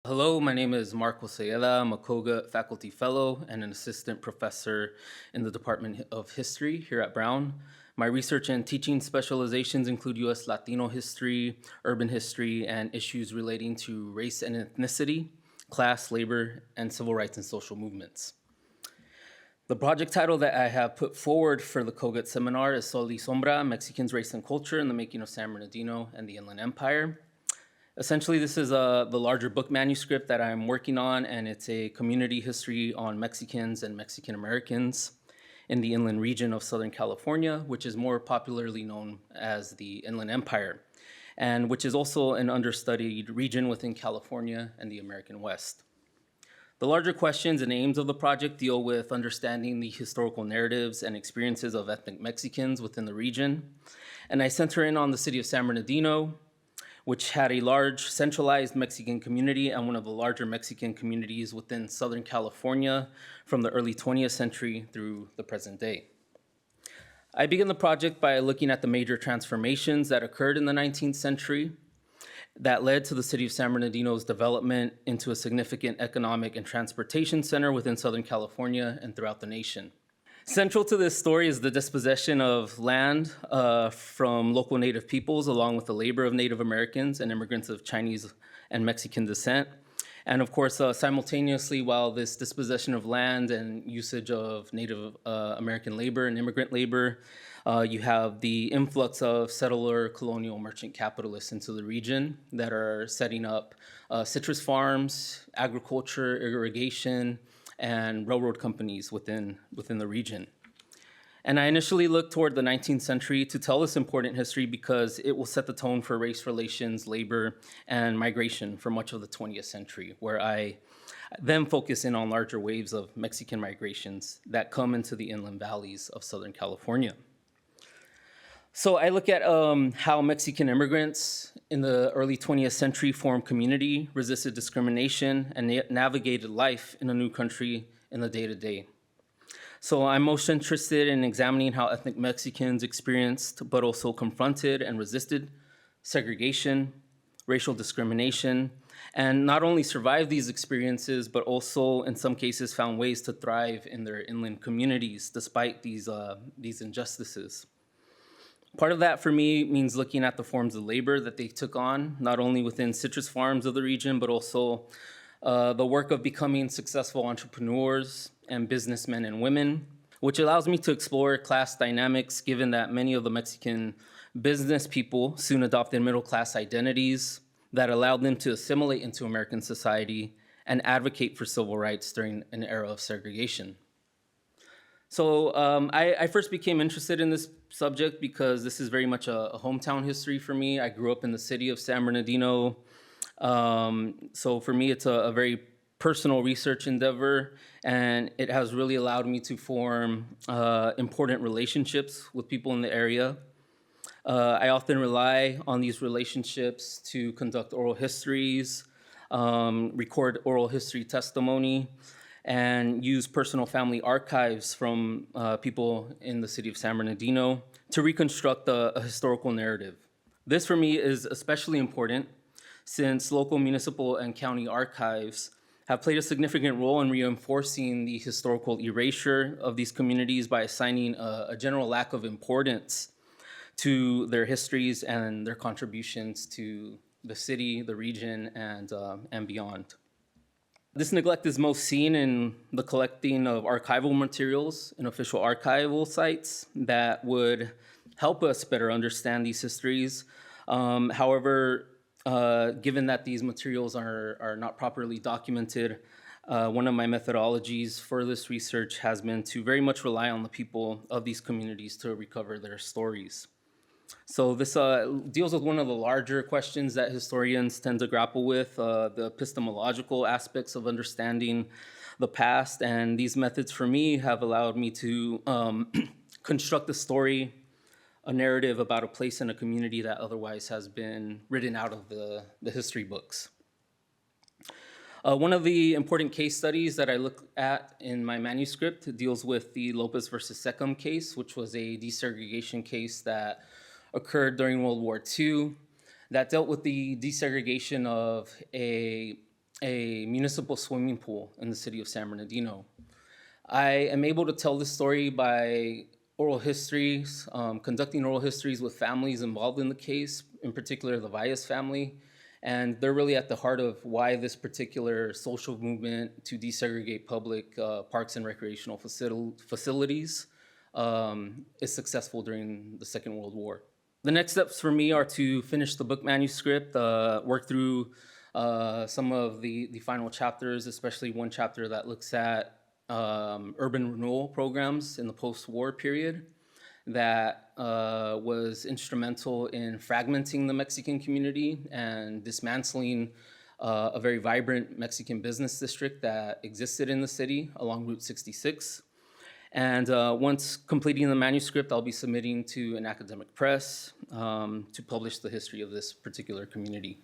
Hello, my name is Mark Ocegueda. I'm a Cogut faculty fellow and an assistant professor in the Department of History here at Brown. My research and teaching specializations include U.S. Latino history, urban history, and issues relating to race and ethnicity, class, labor, and civil rights and social movements. The project title that I have put forward for the Cogut seminar is Sol y Sombra, Mexicans, Race and Culture in the Making of San Bernardino and the Inland Empire. Essentially, this is the larger book manuscript that I'm working on, and it's a community history on Mexicans and Mexican Americans in the inland region of Southern California, which is more popularly known as the Inland Empire, and which is also an understudied region within California and the American West. The larger questions and aims of the project deal with understanding the historical narratives and experiences of ethnic Mexicans within the region, and I center in on the city of San Bernardino, which had a large centralized Mexican community and one of the larger Mexican communities within Southern California from the early 20th century through the present day. I begin the project by looking at the major transformations that occurred in the 19th century that led to the city of San Bernardino's development into a significant economic and transportation center within Southern California and throughout the nation. Central to this story is the dispossession of land from local Native peoples, along with the labor of Native Americans and immigrants of Chinese and Mexican descent. And of course, simultaneously, while this dispossession of land and usage of Native American labor and immigrant labor, you have the influx of settler, colonial, merchant capitalists into the region that are setting up citrus farms, agriculture, irrigation, and railroad companies within the region. And I initially looked toward the 19th century to tell this important history because it will set the tone for race relations, labor, and migration for much of the 20th century, where I then focus in on larger waves of Mexican migrations that come into the inland valleys of Southern California. So I look at how Mexican immigrants in the early 20th century formed community, resisted discrimination, and navigated life in a new country in the day-to-day. So I'm most interested in examining how ethnic Mexicans experienced, but also confronted and resisted segregation, racial discrimination, and not only survived these experiences, but also in some cases found ways to thrive in their inland communities despite these injustices. Part of that for me means looking at the forms of labor that they took on, not only within citrus farms of the region, but also the work of becoming successful entrepreneurs and businessmen and women, which allows me to explore class dynamics given that many of the Mexican business people soon adopted middle-class identities that allowed them to assimilate into American society and advocate for civil rights during an era of segregation. So I first became interested in this subject because this is very much a hometown history for me. I grew up in the city of San Bernardino. So for me, it's a very personal research endeavor, and it has really allowed me to form important relationships with people in the area. I often rely on these relationships to conduct oral histories, record oral history testimony, and use personal family archives from people in the city of San Bernardino to reconstruct a historical narrative. This for me is especially important since local municipal and county archives have played a significant role in reinforcing the historical erasure of these communities by assigning a general lack of importance to their histories and their contributions to the city, the region, and beyond. This neglect is most seen in the collecting of archival materials in official archival sites that would help us better understand these histories. However, given that these materials are not properly documented, one of my methodologies for this research has been to very much rely on the people of these communities to recover their stories. So this deals with one of the larger questions that historians tend to grapple with, the epistemological aspects of understanding the past. And these methods for me have allowed me to construct a story, a narrative about a place in a community that otherwise has been written out of the history books. One of the important case studies that I look at in my manuscript deals with the Lopez versus Secum case, which was a desegregation case that occurred during World War II that dealt with the desegregation of a a municipal swimming pool in the city of San Bernardino. I am able to tell this story by oral histories, conducting oral histories with families involved in the case, in particular the Valles family, and they're really at the heart of why this particular social movement to desegregate public parks and recreational facilities is successful during the Second World War. The next steps for me are to finish the book manuscript, work through some of the final chapters, especially one chapter that looks at urban renewal programs in the post-war period that was instrumental in fragmenting the Mexican community and dismantling a very vibrant Mexican business district that existed in the city along Route 66. And once completing the manuscript, I'll be submitting to an academic press to publish the history of this particular community.